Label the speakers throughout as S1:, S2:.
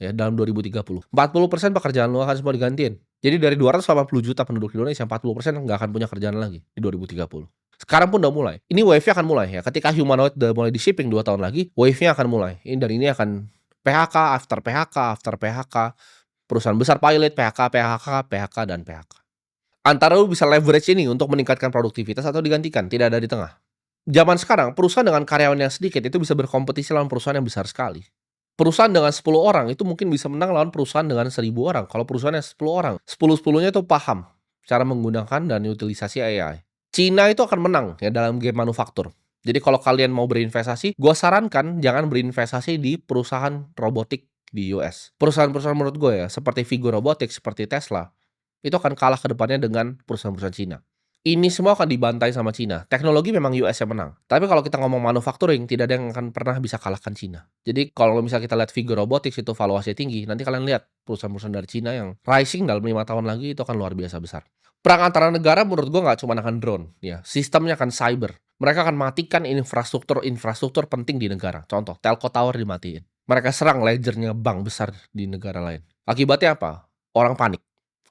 S1: ya dalam 2030. 40% pekerjaan lu akan semua digantiin. Jadi dari 280 juta penduduk Indonesia, 40% nggak akan punya kerjaan lagi di 2030. Sekarang pun udah mulai. Ini wave-nya akan mulai ya. Ketika humanoid udah mulai di-shipping 2 tahun lagi, wave-nya akan mulai. Dan ini akan PHK, after PHK, after PHK. Perusahaan besar pilot, PHK, PHK, PHK, dan PHK. Antara lu bisa leverage ini untuk meningkatkan produktivitas atau digantikan, tidak ada di tengah. Zaman sekarang, perusahaan dengan karyawan yang sedikit itu bisa berkompetisi lawan perusahaan yang besar sekali. Perusahaan dengan 10 orang itu mungkin bisa menang lawan perusahaan dengan 1000 orang. Kalau perusahaan yang 10 orang, 10-10-nya itu paham cara menggunakan dan utilisasi AI. Cina itu akan menang ya dalam game manufaktur. Jadi kalau kalian mau berinvestasi, gua sarankan jangan berinvestasi di perusahaan robotik di US. Perusahaan-perusahaan menurut gue ya, seperti Vigo Robotics, seperti Tesla, itu akan kalah ke depannya dengan perusahaan-perusahaan Cina. Ini semua akan dibantai sama Cina. Teknologi memang US yang menang. Tapi kalau kita ngomong manufacturing, tidak ada yang akan pernah bisa kalahkan Cina. Jadi kalau misalnya kita lihat Vigo Robotics itu valuasinya tinggi, nanti kalian lihat perusahaan-perusahaan dari Cina yang rising dalam 5 tahun lagi itu akan luar biasa besar. Perang antara negara menurut gue nggak cuma akan drone, ya. Sistemnya akan cyber. Mereka akan matikan infrastruktur penting di negara. Contoh, telco tower dimatiin. Mereka serang ledgernya bank besar di negara lain. Akibatnya apa? Orang panik.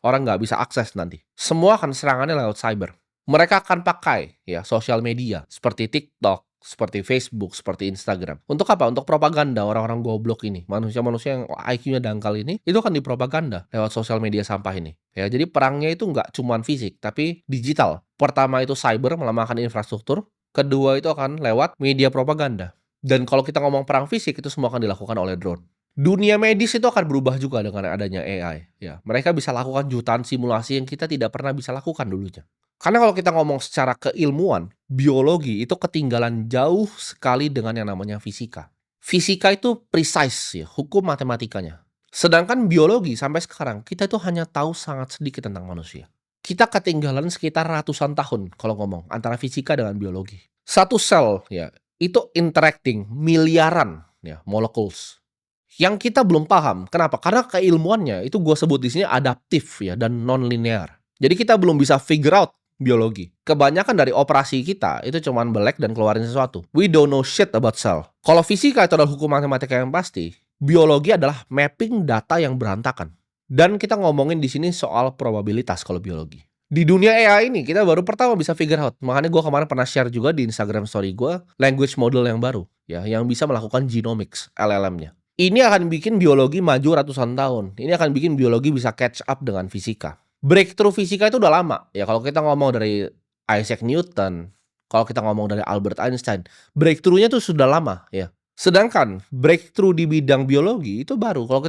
S1: Orang nggak bisa akses nanti. Semua akan serangannya lewat cyber. Mereka akan pakai ya sosial media seperti TikTok, seperti Facebook, seperti Instagram. Untuk apa? Untuk propaganda orang-orang goblok ini. Manusia-manusia yang IQ-nya dangkal ini, itu akan dipropaganda lewat sosial media sampah ini. Ya, jadi perangnya itu nggak cuma fisik, tapi digital. Pertama itu cyber, melemahkan infrastruktur. Kedua itu akan lewat media propaganda. Dan kalau kita ngomong perang fisik, itu semua akan dilakukan oleh drone. Dunia medis itu akan berubah juga dengan adanya AI. Ya, mereka bisa lakukan jutaan simulasi yang kita tidak pernah bisa lakukan dulunya. Karena kalau kita ngomong secara keilmuan, biologi itu ketinggalan jauh sekali dengan yang namanya fisika. Fisika itu precise ya, hukum matematikanya. Sedangkan biologi sampai sekarang, kita itu hanya tahu sangat sedikit tentang manusia. Kita ketinggalan sekitar ratusan tahun kalau ngomong antara fisika dengan biologi. Satu sel ya, itu interacting miliaran ya, molecules. Yang kita belum paham. Kenapa? Karena keilmuannya itu gue sebut di sini adaptif ya dan non-linear. Jadi kita belum bisa figure out biologi. Kebanyakan dari operasi kita itu cuman belek dan keluarin sesuatu. We don't know shit about cell. Kalau fisika itu adalah hukum matematika yang pasti, biologi adalah mapping data yang berantakan. Dan kita ngomongin di sini soal probabilitas kalau biologi. Di dunia AI ini kita baru pertama bisa figure out. Makanya gue kemarin pernah share juga di Instagram story gue language model yang baru ya, yang bisa melakukan genomics LLM-nya. Ini akan bikin biologi maju ratusan tahun. Ini akan bikin biologi bisa catch up dengan fisika. Breakthrough fisika itu udah lama. Ya kalau kita ngomong dari Isaac Newton, kalau kita ngomong dari Albert Einstein, breakthrough-nya tuh sudah lama ya. Sedangkan breakthrough di bidang biologi itu baru. Kalau